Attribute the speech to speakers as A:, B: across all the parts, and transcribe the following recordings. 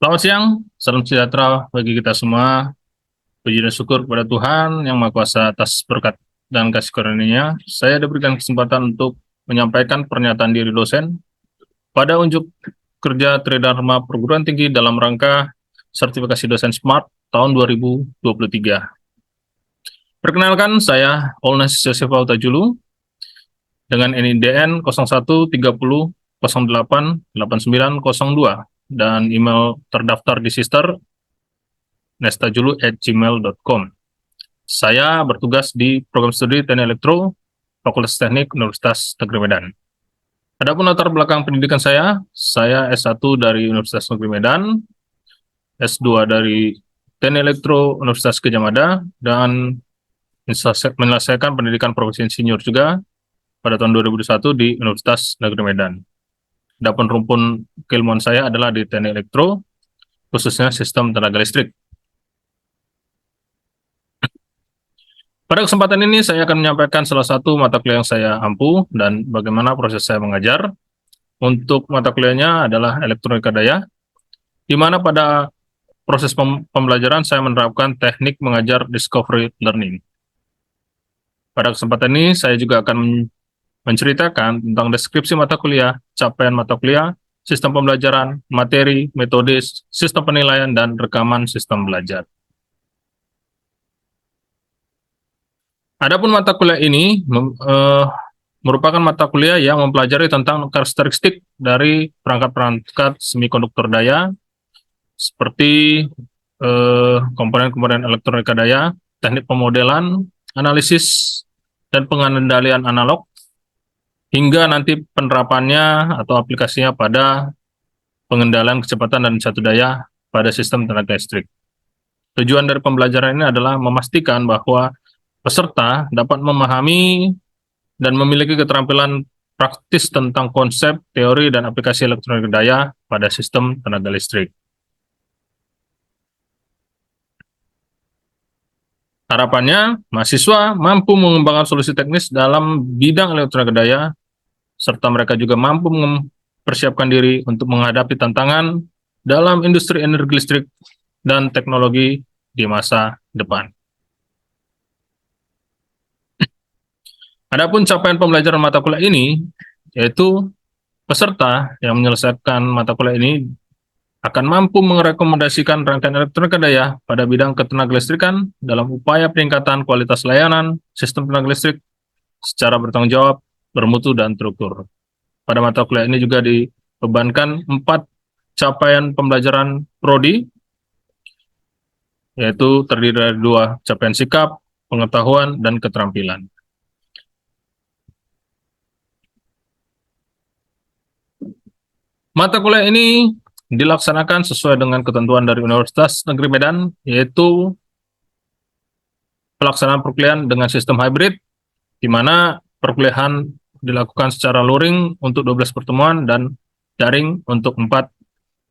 A: Selamat siang, salam sejahtera bagi kita semua. Puji dan syukur kepada Tuhan yang Maha Kuasa atas berkat dan kasih karunia-Nya. Saya diberikan kesempatan untuk menyampaikan pernyataan diri dosen pada unjuk kerja Tridharma Perguruan Tinggi dalam rangka sertifikasi dosen SMART tahun 2023. Perkenalkan, saya Polnes Yosef Autajulu dengan NIDN 0130088902 dan email terdaftar di Sister nestajulu@gmail.com. Saya bertugas di program studi Teknik Elektro, Fakultas Teknik Universitas Negeri Medan. Adapun latar belakang pendidikan saya S1 dari Universitas Negeri Medan, S2 dari Teknik Elektro Universitas Gadjah Mada, dan menyelesaikan pendidikan profesi insinyur juga pada tahun 2001 di Universitas Negeri Medan. Adapun rumpun keilmuan saya adalah di Teknik Elektro, khususnya sistem tenaga listrik. Pada kesempatan ini saya akan menyampaikan salah satu mata kuliah yang saya ampu dan bagaimana proses saya mengajar. Untuk mata kuliahnya adalah elektronika daya, di mana pada proses pembelajaran saya menerapkan teknik mengajar discovery learning. Pada kesempatan ini saya juga akan menceritakan tentang deskripsi mata kuliah, capaian mata kuliah, sistem pembelajaran, materi, metode, sistem penilaian, dan rekaman sistem belajar. Adapun mata kuliah ini merupakan mata kuliah yang mempelajari tentang karakteristik dari perangkat-perangkat semikonduktor daya, seperti komponen-komponen elektronika daya, teknik pemodelan, analisis, dan pengendalian analog, hingga nanti penerapannya atau aplikasinya pada pengendalian kecepatan dan satu daya pada sistem tenaga listrik. Tujuan dari pembelajaran ini adalah memastikan bahwa peserta dapat memahami dan memiliki keterampilan praktis tentang konsep, teori, dan aplikasi elektronik daya pada sistem tenaga listrik. Harapannya, mahasiswa mampu mengembangkan solusi teknis dalam bidang elektronik daya, serta mereka juga mampu mempersiapkan diri untuk menghadapi tantangan dalam industri energi listrik dan teknologi di masa depan. Adapun capaian pembelajaran mata kuliah ini, yaitu peserta yang menyelesaikan mata kuliah ini akan mampu merekomendasikan rangkaian elektronika daya pada bidang ketenaga listrikan dalam upaya peningkatan kualitas layanan sistem tenaga listrik secara bertanggung jawab, bermutu, dan terukur. Pada mata kuliah ini juga dibebankan 4 capaian pembelajaran prodi, yaitu terdiri dari 2 capaian sikap, pengetahuan, dan keterampilan. Mata kuliah ini dilaksanakan sesuai dengan ketentuan dari Universitas Negeri Medan, yaitu pelaksanaan perkuliahan dengan sistem hybrid, di mana perkuliahan dilakukan secara luring untuk 12 pertemuan dan daring untuk 4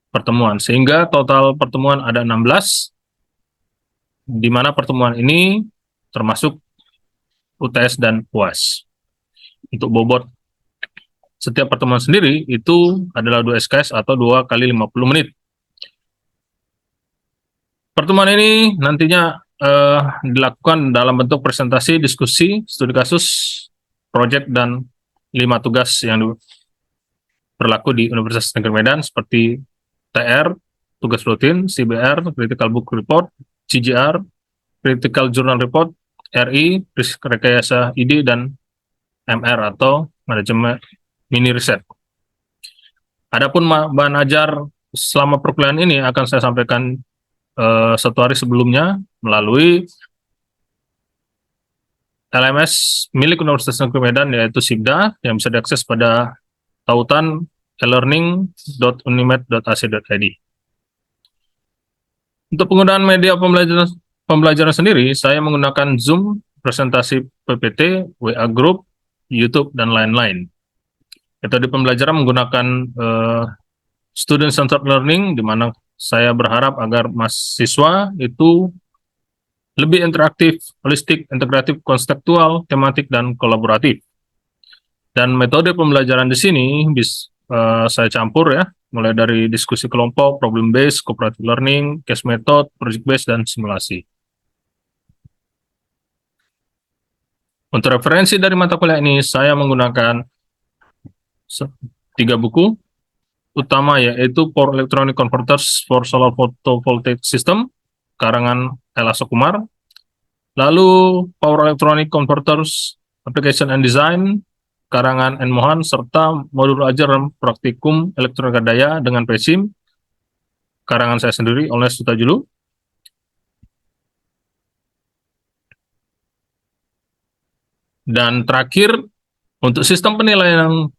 A: pertemuan, sehingga total pertemuan ada 16, di mana pertemuan ini termasuk UTS dan UAS. Untuk bobot setiap pertemuan sendiri itu adalah 2 SKS atau 2 kali 50 menit. Pertemuan ini nantinya dilakukan dalam bentuk presentasi, diskusi, studi kasus, proyek, dan 5 tugas yang berlaku di Universitas Negeri Medan seperti TR, tugas rutin, CBR, Critical Book Report, CJR, Critical Journal Report, RI, rekayasa ide, dan MR atau manajemen mini riset. Adapun bahan ajar selama perkuliahan ini akan saya sampaikan 1 hari sebelumnya melalui LMS milik Universitas Negeri Medan, yaitu SIBDA, yang bisa diakses pada tautan elearning.unimed.ac.id. Untuk penggunaan media pembelajaran sendiri, saya menggunakan Zoom, presentasi PPT, WA Group, YouTube, dan lain-lain. Metode pembelajaran menggunakan student-centered learning, di mana saya berharap agar mahasiswa itu lebih interaktif, holistik, integratif, konseptual, tematik, dan kolaboratif. Dan metode pembelajaran di sini saya campur ya, mulai dari diskusi kelompok, problem based, cooperative learning, case method, project based, dan simulasi. Untuk referensi dari mata kuliah ini, saya menggunakan 3 buku utama, yaitu Power Electronic Converters for Solar Photovoltaic System, karangan Ella Sokumar. Lalu Power Electronic Converters Application and Design, karangan N. Mohan, serta modul ajar dan praktikum elektronika daya dengan PESIM, karangan saya sendiri, oleh Sutajulu. Dan terakhir, untuk sistem penilaian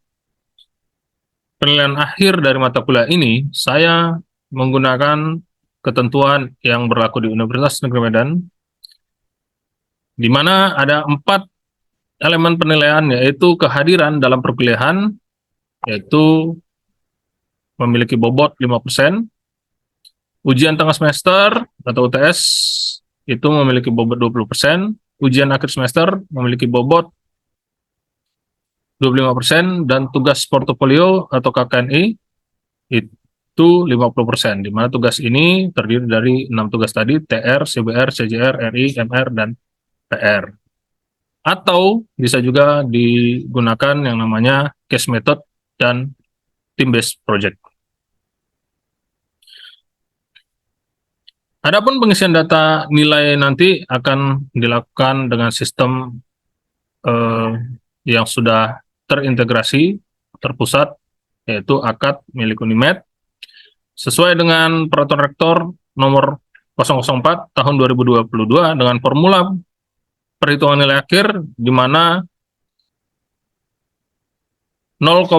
A: akhir dari mata kuliah ini, saya menggunakan ketentuan yang berlaku di Universitas Negeri Medan, di mana ada 4 elemen penilaian, yaitu kehadiran dalam perkuliahan, yaitu memiliki bobot 5%, ujian tengah semester atau UTS itu memiliki bobot 20%, ujian akhir semester memiliki bobot 25%, dan tugas portofolio atau KKNI itu 50%, di mana tugas ini terdiri dari 6 tugas tadi, TR, CBR, CJR, RI, MR, dan PR. Atau bisa juga digunakan yang namanya case method dan team-based project. Adapun pengisian data nilai nanti akan dilakukan dengan sistem yang sudah terintegrasi, terpusat, yaitu ACAD milik Unimed, sesuai dengan Peraturan Rektor nomor 004 tahun 2022 dengan formula perhitungan nilai akhir, di mana 0,05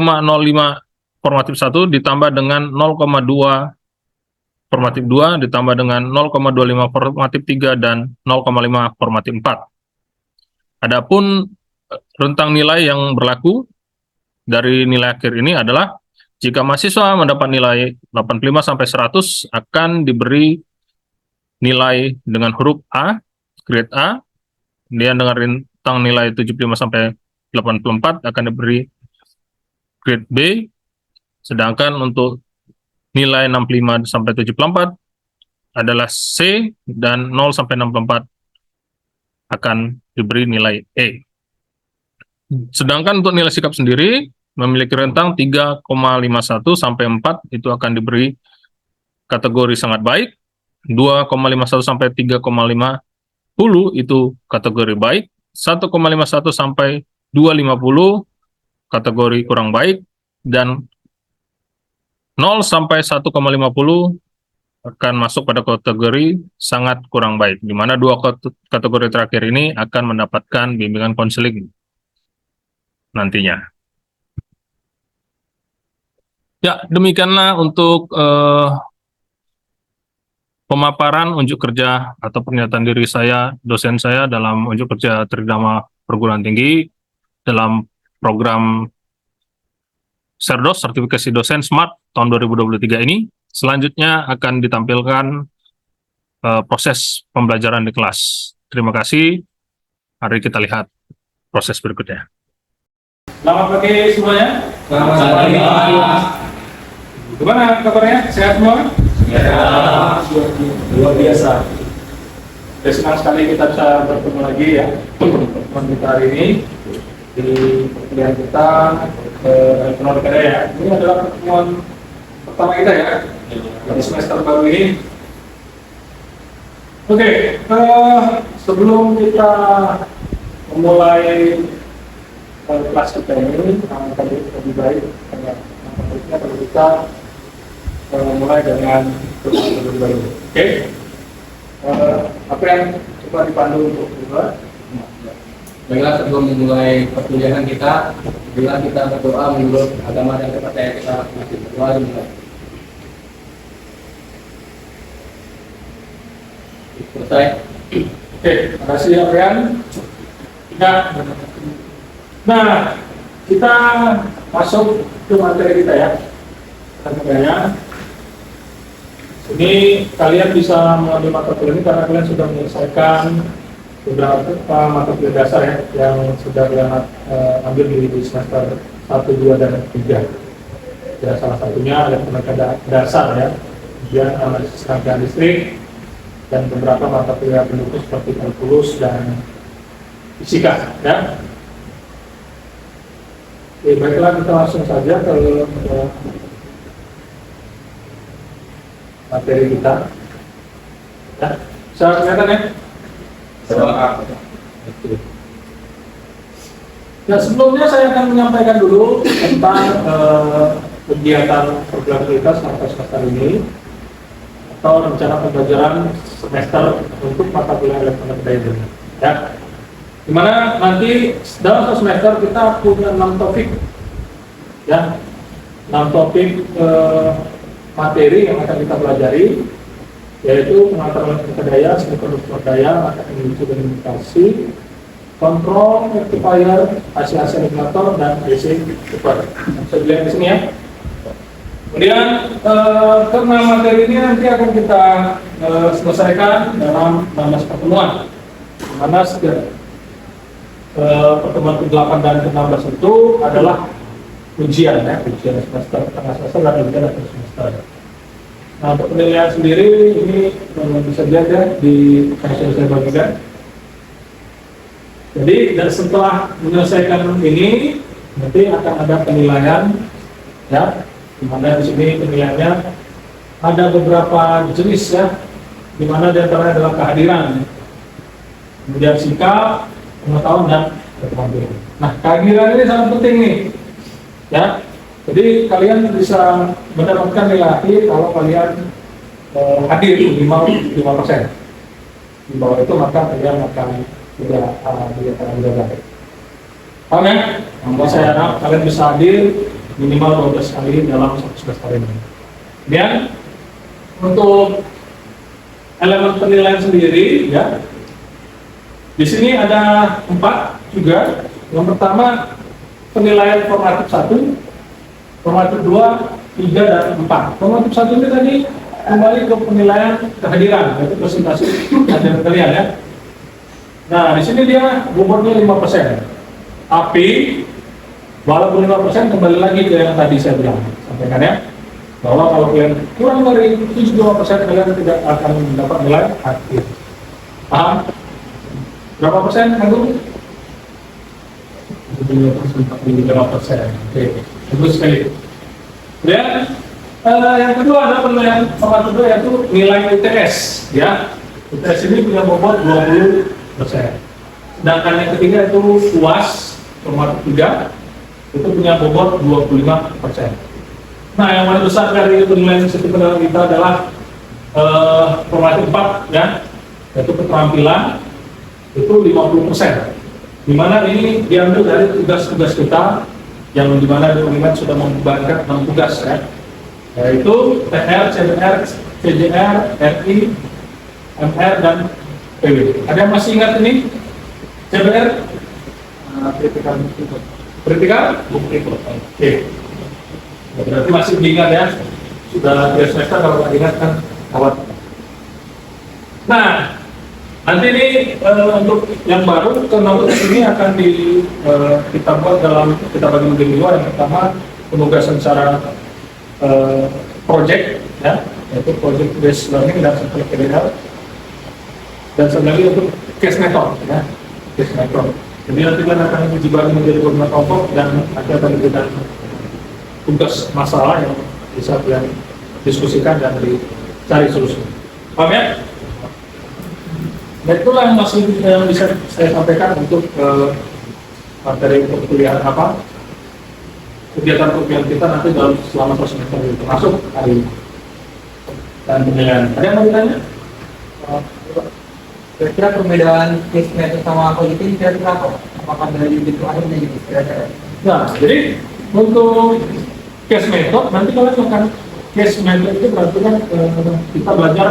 A: formatif 1 ditambah dengan 0,2 formatif 2 ditambah dengan 0,25 formatif 3 dan 0,5 formatif 4. Adapun rentang nilai yang berlaku dari nilai akhir ini adalah jika mahasiswa mendapat nilai 85 sampai 100 akan diberi nilai dengan huruf A, grade A. Kemudian dengan rentang nilai 75 sampai 84 akan diberi grade B. Sedangkan untuk nilai 65 sampai 74 adalah C, dan 0 sampai 64 akan diberi nilai E. Sedangkan untuk nilai sikap sendiri memiliki rentang 3,51 sampai 4 itu akan diberi kategori sangat baik, 2,51 sampai 3,50 itu kategori baik, 1,51 sampai 2,50 kategori kurang baik, dan 0 sampai 1,50 akan masuk pada kategori sangat kurang baik, di mana 2 kategori terakhir ini akan mendapatkan bimbingan konseling nantinya. Ya, demikianlah untuk pemaparan unjuk kerja atau pernyataan diri saya, dosen saya dalam unjuk kerja tridharma perguruan tinggi dalam program Serdos, sertifikasi dosen SMART tahun 2023 ini. Selanjutnya akan ditampilkan proses pembelajaran di kelas. Terima kasih. Mari kita lihat proses berikutnya. Selamat pagi semuanya.
B: Selamat pagi.
A: Gimana kabarnya? Sehat semua?
B: Ya, luar biasa.
A: Senang sekali kita bisa bertemu lagi ya pertemuan kita hari ini di perkuliahan kita elektronika daya. Ini adalah pertemuan pertama kita ya di semester baru ini. Oke, sebelum kita memulai kelas kita ini, lebih baik kalau kita mulai dengan pertemuan terlebih dahulu. Oke, apa yang coba dipandu untuk kita?
B: Baiklah, sebelum memulai perkuliahan kita, bila kita berdoa menurut agama dan kepercayaan kita masing-masing. Berdoa dimulai. Selesai.
A: Oke, terima kasih ya Rian. Nah, kita masuk ke materi kita ya. Makanya ini kalian bisa mengambil mata kuliah ini karena kalian sudah menyelesaikan beberapa mata kuliah dasar ya yang sudah kalian ambil di semester 1, 2, dan 3.
C: Ya, salah satunya elektronika dasar ya, kemudian analisis rangkaian listrik, dan beberapa mata kuliah pendukung seperti kalkulus dan fisika ya. Oke, baiklah kita langsung saja ke materi kita. Ya, bisa kelihatan ya? Oke. Ya, sebelumnya saya akan menyampaikan dulu tentang kegiatan program kita selama semester ini atau rencana pembelajaran semester untuk mata kuliah elektronika ini. Ya, dimana nanti dalam satu semester kita punya 6 topik, ya, 6 topik materi yang akan kita pelajari, yaitu pengaturan elektronika daya, semikonduktor daya, mata industri dan komunikasi, kontrol, rectifier, AC-AC regulator, dan AC super. Bisa dilihat di sini ya. Kemudian karena materi ini nanti akan kita selesaikan dalam 16 pertemuan. Di mana pertemuan ke-8 dan ke-16 itu adalah ujian ya, ujian semester, tengah semester dan ujian akhir semester. Nah, untuk penilaian sendiri ini bisa dilihat ya di yang saya bagikan. Jadi dan setelah menyelesaikan ini nanti akan ada penilaian ya, di mana di sini penilaiannya ada beberapa jenis ya, di mana di antaranya adalah kehadiran, kemudian sikap, pengetahuan dan keterampilan. Nah, kehadiran ini sangat penting nih, ya. Jadi kalian bisa mendapatkan nilai akhir kalau kalian hadir minimal 5%. Di bawah itu maka kalian akan tidak baik. Paham ya? Jadi saya harap kalian bisa hadir minimal 12 kali dalam satu semester ini. Kemudian untuk elemen penilaian sendiri, ya. Di sini ada 4 juga. Yang pertama penilaian formatif 1, formatif 2, 3 dan 4. Formatif 1 ini tadi kembali ke penilaian kehadiran, yaitu presentasi kehadiran kalian ya. Nah, di sini dia bobotnya 5%. Tapi walaupun 5% kembali lagi ke yang tadi saya bilang, sampaikan ya, bahwa kalau kalian kurang dari 75% kalian tidak akan mendapat nilai akhir. Paham? Berapa persen, Agung? 75%. Oke, bagus sekali. Kemudian yang kedua adalah penilaian format kedua, yaitu nilai UTS. Ya, UTS ini punya bobot 20%. Sedangkan yang ketiga itu UAS format 3 itu punya bobot 25%. Nah, yang paling besar dari penilaian sistem kita adalah format 4 ya, yaitu keterampilan itu 50%. Dimana ini diambil dari tugas-tugas kita yang dimana dokumen sudah membebankan 6 tugas ya, yaitu TR, CBR, CJR, RI, MR dan PW. Ada yang masih ingat ini? CBR? Vertikal? Oke. Berarti masih diingat ya. Sudah 3 semester, kalau nggak ingat kan awal. Nah, nanti ini untuk yang baru ke-6 ini akan kita buat kita bagi menjadi 2. Yang pertama penugasan secara project ya, yaitu project based learning dan setelah PDL, dan sebenarnya untuk case method ya, case method. Jadi nanti kan akan dibagi menjadi beberapa kelompok dan nanti akan diberikan tugas masalah yang bisa kalian diskusikan dan dicari solusi. Paham ya? Dan itulah yang masih bisa saya sampaikan untuk materi perkuliahan apa, kegiatan perkuliahan kita nanti dalam selama proses semester ini, termasuk hari ini dan penilaian. Ada yang mau ditanya?
D: Kira-kira perbedaan case method sama positif kira-kira apa? Apakah dari itu ada jadi kira-kira?
C: Nah, jadi untuk case method nanti kalian akan case method itu berarti kan kita belajar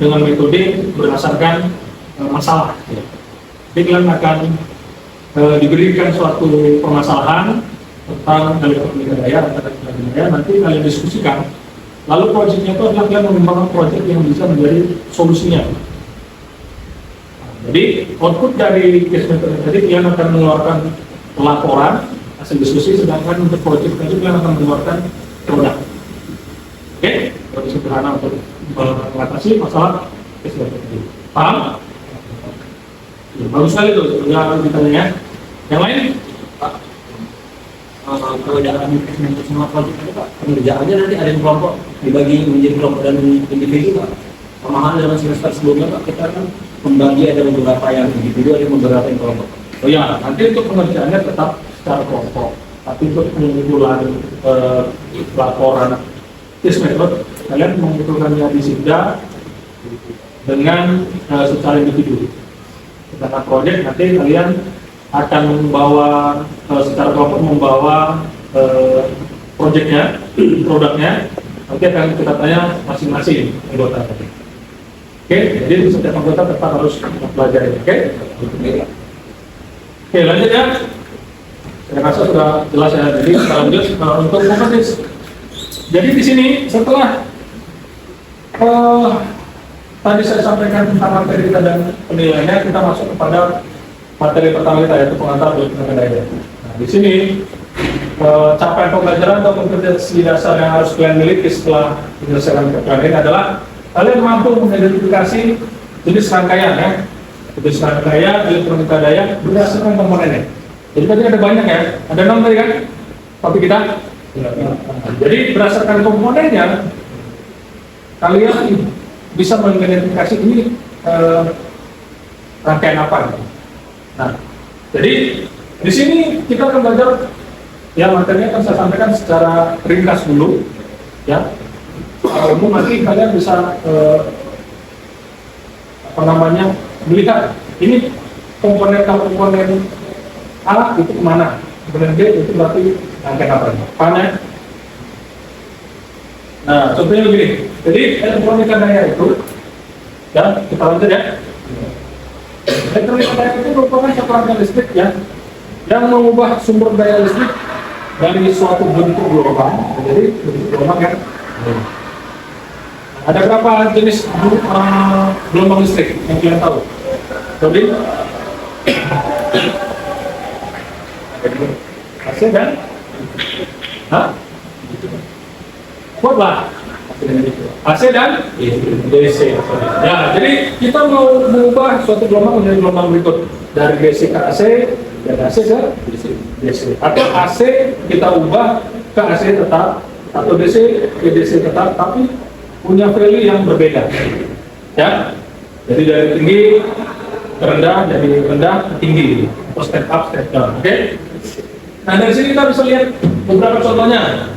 C: dengan metode berdasarkan masalah. Jadi kalian akan diberikan suatu permasalahan tentang elektronika daya, nanti kalian diskusikan. Lalu proyeknya itu adalah kalian mengembangkan proyek yang bisa menjadi solusinya. Jadi output dari case method tadi kalian akan mengeluarkan laporan hasil diskusi, sedangkan untuk proyek itu kalian akan mengeluarkan produk. Oke, lebih sederhana untuk mengatasi masalah case method ini. Paham? Ya, bagus sekali tuh, yang ditanya ya. Yang lain?
D: Kalau dalam manajemen sama project itu Pak, pengerjaannya nanti ada yang kelompok dibagi menjadi kelompok dan individu Pak. Sama halnya dengan semester sebelumnya Pak, kita kan membagi ada beberapa yang individu, ada beberapa yang kelompok.
C: Oh ya, nanti untuk pengerjaannya tetap secara kelompok. Tapi untuk pengumpulan laporan case method, kalian mengumpulkannya di Sibda dengan secara individu. Karena project nanti kalian akan membawa secara kelompok membawa projectnya, produknya, nanti akan kita tanya masing-masing anggota. Oke, jadi setiap anggota tetap harus mempelajari. Oke, lanjut ya. Saya rasa sudah jelas ya. Jadi kita lanjut untuk kompetensi. Jadi di sini setelah tadi saya sampaikan tentang materi kita dan penilaiannya, kita masuk kepada materi pertama kita yaitu pengantar tenaga daya. Nah, di sini capaian pembelajaran atau kompetensi dasar yang harus kalian miliki setelah menyelesaikan program ini adalah kalian mampu mengidentifikasi jenis rangkaian ya, jenis rangkaian elektronika daya berdasarkan komponennya. Jadi tadi ada banyak ya, ada 6 tadi kan topik kita. Jadi berdasarkan komponennya kalian bisa mengidentifikasi ini rangkaian apa gitu. Nah, jadi di sini kita akan belajar ya, materinya akan saya sampaikan secara ringkas dulu ya. Umum nanti kalian bisa melihat ini komponen A itu kemana, komponen B itu berarti rangkaian apa? Paham ya? Nah, contohnya begini. Jadi elektronika daya itu ya, kita lanjut ya. Elektronika daya itu merupakan satu rangkaian listrik ya, yang mengubah sumber daya listrik dari suatu bentuk gelombang menjadi bentuk gelombang ya. Ada berapa jenis gelombang listrik yang kalian tahu? Jadi AC dan kuatlah AC dan DC. Ya, jadi kita mau mengubah suatu gelombang menjadi gelombang berikut dari DC ke AC dan AC ke DC. Atau AC kita ubah ke AC tetap atau DC ke DC tetap, tapi punya value yang berbeda. Ya, jadi dari tinggi ke rendah, dari rendah ke tinggi, atau step up, step down. Oke? Nah, dari sini kita bisa lihat beberapa contohnya.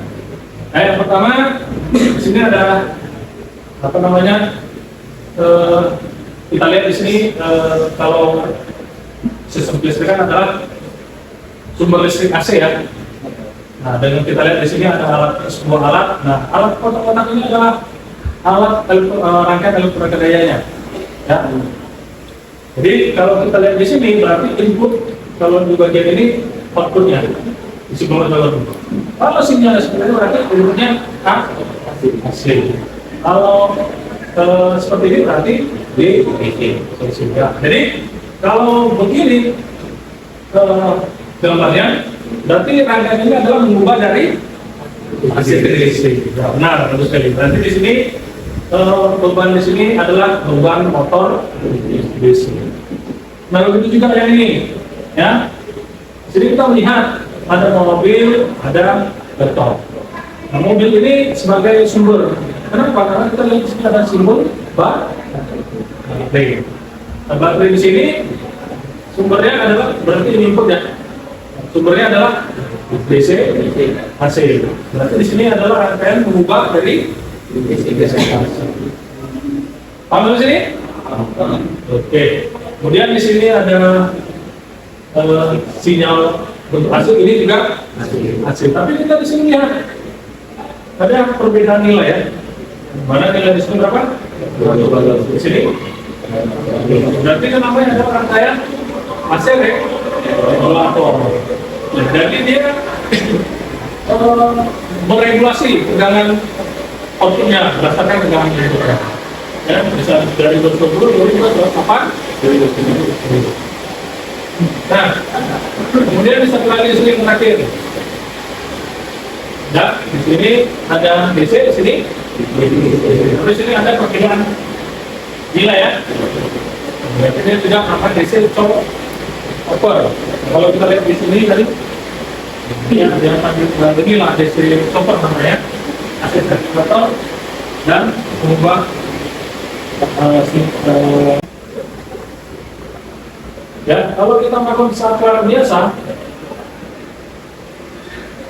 C: Nah, yang pertama di sini ada kita lihat di sini kalau sistem kelistrikan adalah sumber listrik AC ya. Nah, dengan kita lihat di sini ada sebuah alat. Nah, alat kotak-kotak ini adalah alat rangkaian elektronika dayanya. Ya. Jadi kalau kita lihat di sini berarti input, kalau di bagian ini outputnya isi bawah. Kalau sinyal seperti itu berarti inputnya AC. Kalau seperti ini berarti DC. Jadi kalau begini gambarnya, berarti rangkaian ini adalah mengubah dari AC ke DC. Benar, bagus sekali. Berarti di sini beban di sini adalah beban motor DC. Nah, begitu juga yang ini, ya. Di sini kita melihat ada mobil, ada laptop. Nah, mobil ini sebagai sumber. Kenapa? Karena kita lihat di sini ada simbol baterai. Nah, baterai di sini sumbernya adalah berarti ini input ya. Sumbernya adalah DC, AC. Berarti di sini adalah rangkaian mengubah dari DC ke AC. Paham di sini? Oke. Kemudian di sini ada sinyal bentuk AC, ini juga AC. Tapi kita di sini lihat ada perbedaan nilai ya. Mana nilai di sini berapa? Di sini. Berarti kan namanya ada rangkaian AC regulator. Jadi dia meregulasi tegangan outputnya berdasarkan tegangan inputnya. Ya, bisa dari 2020, 2028, 2020. Nah, kemudian bisa lagi listrik terakhir. Ya, di sini ada DC, di sini. Terus ini ada perkiraan gila ya. Ini tidak akan DC chopper. Kalau kita lihat di sini tadi, ya yang tadi inilah DC chopper namanya, aksesoriator dan mengubah ya. Kalau kita melakukan saklar biasa,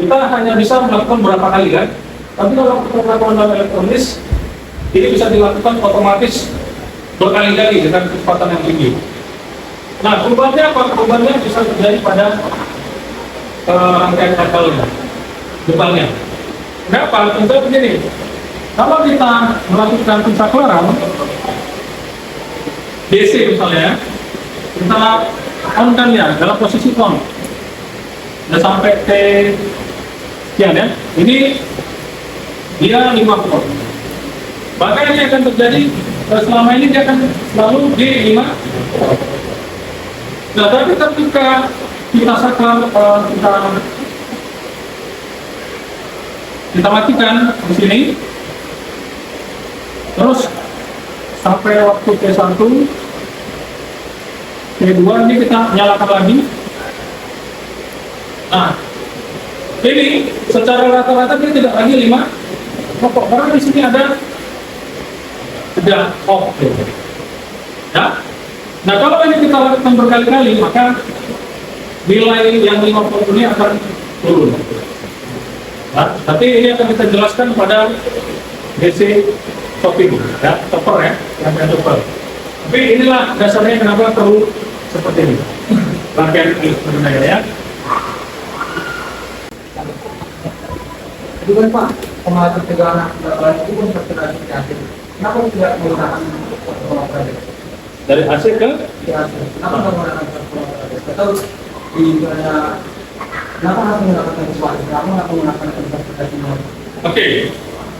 C: kita hanya bisa melakukan berapa kali kan? Tapi kalau kita melakukan dalam elektronis, ini bisa dilakukan otomatis berkali-kali dengan kecepatan yang tinggi. Nah, perubahannya apa? Perubahannya bisa terjadi pada rangkaian kabelnya, depannya. Kenapa? Contohnya begini, kalau kita melakukan pensaklaran DC misalnya, kita on kan ya, dalam posisi on, udah sampai T sekian ya, ini dia 5 volt. Maka ini akan terjadi, selama ini dia akan selalu di 5 volt. Nah, tapi ketika kita saklar, kita matikan di sini, terus sampai waktu T1, T2 ini kita nyalakan lagi. Nah, ini secara rata-rata dia tidak lagi 5 pokok, karena di sini ada sudah off. Ya. Nah, kalau ini kita lakukan berkali-kali, maka nilai yang 5 volt ini akan turun. Nah, tapi ini akan kita jelaskan pada DC chopping, ya, chopper ya, yang chopper. Tapi inilah dasarnya kenapa perlu seperti ini. Rangkaian sebenarnya ya.
B: Itu kan Pak, pengalaman pencegahan kebakaran itu pun terkait AC. Kenapa tidak menggunakan transformator?
C: Dari AC ke
B: AC. Kenapa tidak menggunakan transformator? Atau di kenapa harus menggunakan transformator? Kenapa nggak menggunakan transformator?
C: Oke.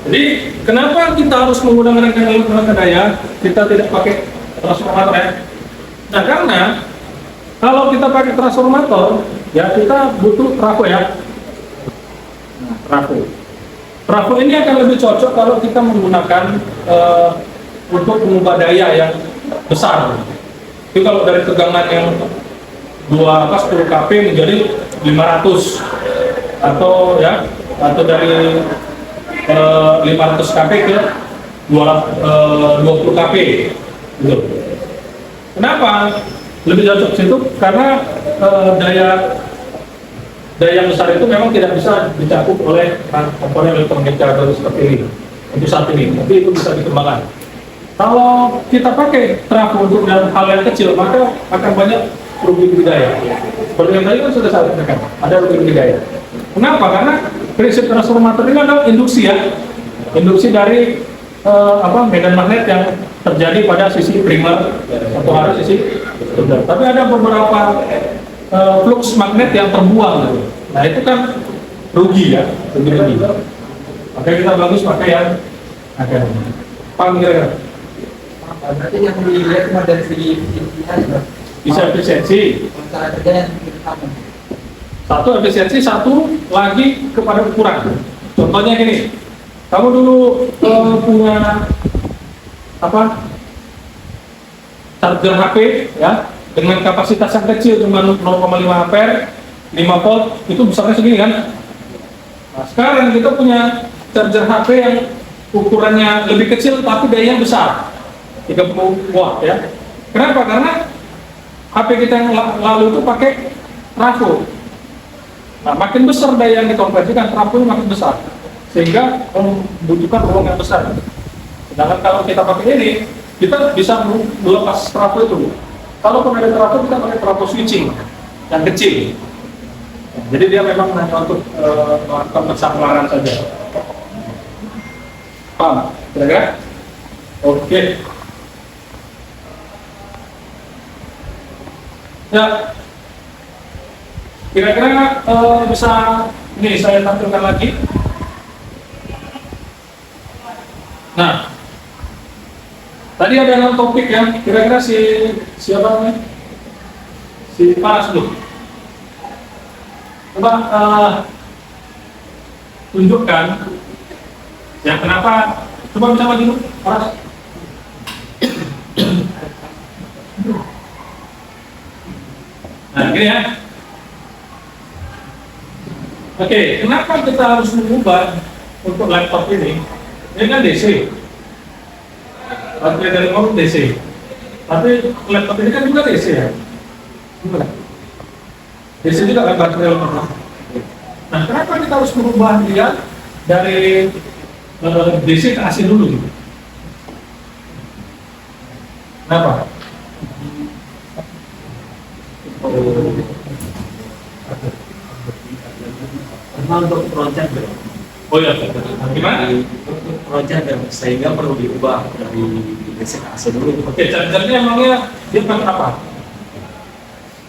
C: Jadi kenapa kita harus menggunakan rangkaian tenaga daya? Kita tidak pakai transformator ya. Nah, karena kalau kita pakai transformator, ya kita butuh trafo ya. Nah, trafo. Trafo ini akan lebih cocok kalau kita menggunakan untuk mengubah daya yang besar. Jadi kalau dari tegangan yang 10 kP menjadi 500 atau ya, atau dari 500 kP ke 20 kP gitu. Kenapa lebih cocok situ? Karena daya yang besar itu memang tidak bisa dicakup oleh komponen elektronik charger seperti ini untuk saat ini, tapi itu bisa dikembangkan. Kalau kita pakai trafo untuk dalam hal yang kecil, maka akan banyak rugi daya. Seperti yang tadi kan sudah saya katakan, ada rugi daya. Kenapa? Karena prinsip transformator ini adalah induksi ya, induksi dari medan magnet yang terjadi pada sisi primer atau harus sisi sekunder. Tapi ada beberapa flux magnet yang terbuang gitu. Nah itu kan rugi ya, rugi. Makanya kita bagus pakai yang agak paham kira-kira.
B: Berarti yang dilihat cuma dari segi efisiensi.
C: Bisa efisiensi.
B: Cara kerja yang kita sama.
C: Satu efisiensi, satu lagi kepada ukuran. Contohnya gini, kamu dulu punya charger HP ya dengan kapasitas yang kecil cuma 0,5 ampere, 5 volt, itu besarnya segini kan. Nah, sekarang kita punya charger HP yang ukurannya lebih kecil tapi dayanya besar, 30 watt ya. Kenapa? Karena HP kita yang lalu itu pakai trafo. Nah, makin besar daya yang dikonversikan, trafonya makin besar, sehingga membutuhkan ruang yang besar. Sedangkan kalau kita pakai ini, kita bisa melepas trafo itu. Kalaupun ada trafo, kita pakai trafo switching yang kecil. Jadi dia memang hanya untuk melakukan pensaklaran saja. Paham? Kira-kira? Oke. Ya. Kira-kira bisa ini saya tampilkan lagi. Nah, tadi ada topik ya. Kira-kira siapa namanya? Si Paras dulu. Coba tunjukkan ya kenapa. Coba bisa maju dulu, Paras. Nah, gini ya. Oke, kenapa kita harus mengubah untuk laptop ini? Ini kan DC. Baterai dari mobil DC. Tapi laptop ini kan juga DC ya. DC juga kan baterai laptop. Nah, kenapa kita harus merubah dia dari DC ke AC dulu gitu? Kenapa?
D: Karena untuk project
C: Oh iya, gimana?
D: untuk project sehingga perlu diubah dari basic AC dulu.
C: Oke, chargernya emangnya dia pakai apa?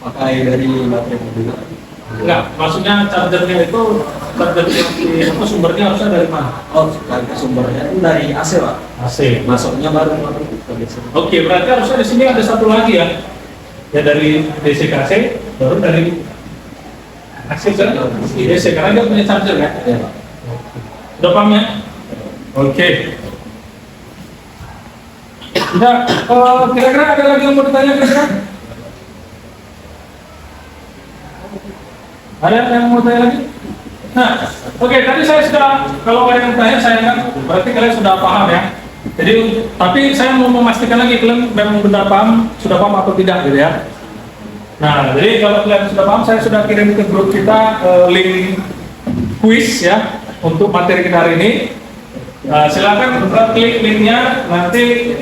D: Pakai dari baterai mobil.
C: Enggak, maksudnya chargernya itu charger yang sumbernya harusnya dari mana?
D: Oh, dari sumbernya itu dari AC Pak.
C: AC.
D: Masuknya baru ke DC.
C: Oke, berarti harusnya di sini ada satu lagi ya. Ya dari DC ke AC, baru dari AC ke DC karena dia punya charger ya.
D: Ya, Pak.
C: Udah paham ya? Oke. Udah, kira-kira ada lagi yang mau ditanya kira-kira? Ada yang mau tanya lagi? Nah, oke, tadi saya sudah, kalau ada yang tanya saya ingat, berarti kalian sudah paham ya. Jadi, tapi saya mau memastikan lagi kalian memang benar paham, sudah paham atau tidak gitu ya. Nah, jadi kalau kalian sudah paham, saya sudah kirim ke grup kita link quiz ya untuk materi kita hari ini. Silakan klik linknya, nanti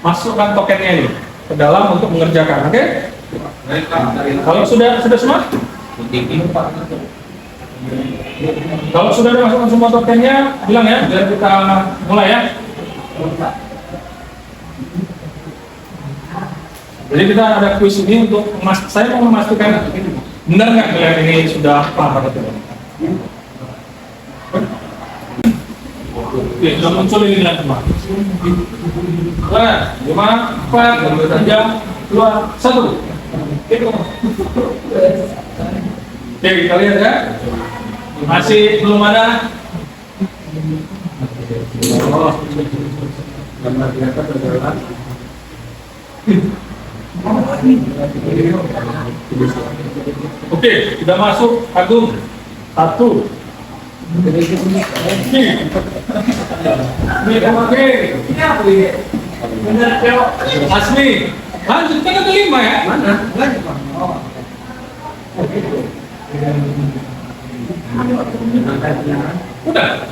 C: masukkan tokennya ini ke dalam untuk mengerjakan, oke? Kalau sudah semua? Kalau sudah ada masukkan semua tokennya, bilang ya, biar kita mulai ya. Jadi kita ada kuis ini untuk saya mau memastikan benar nggak kalian ini sudah paham atau tidak. Oke, sudah muncul ini dengan semua. 5, 4, 3, 2, 1. Oke, kita lihat ya. Masih belum ada. Oh. Oke, sudah masuk Agung. 1. Asmi, lanjutkan ke 5 ya. Mana? Udah.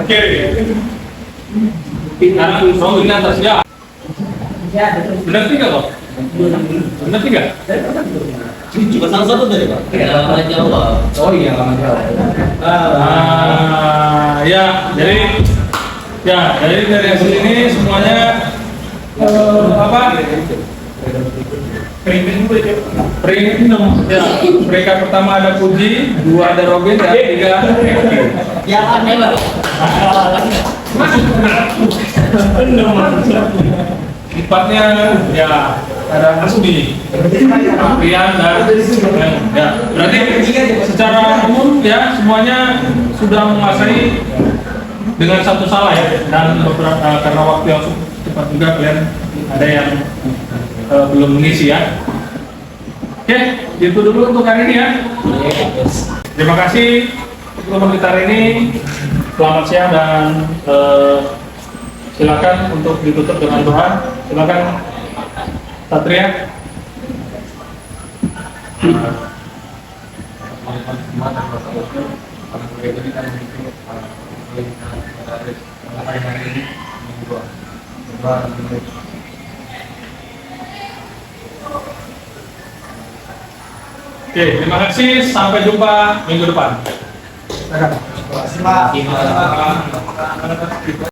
C: Oke. Nah, mau ini atas ya. Benar 3 loh. Benar 3.
D: Cuma salah satu dari Pak.
B: Lama jawab. Oh iya, lama jawab.
C: Ya, dari hasil ini semuanya apa? Peringkat ya. Peringkat pertama ada Puji, 2 ada Robin, dan 3
B: Yang aneh Pak.
C: Empatnya ya ada Asmi, Rian dan ya. Berarti secara umum ya semuanya sudah menguasai dengan satu salah ya, dan beberapa karena waktu yang cepat juga kalian ada yang belum mengisi ya. Oke, itu dulu untuk hari ini ya. Terima kasih untuk kita hari ini. Selamat siang dan silakan untuk ditutup dengan doa. Silakan Satria. Oke, terima kasih. Sampai jumpa minggu depan. Silakan.
B: Terima kasih Pak.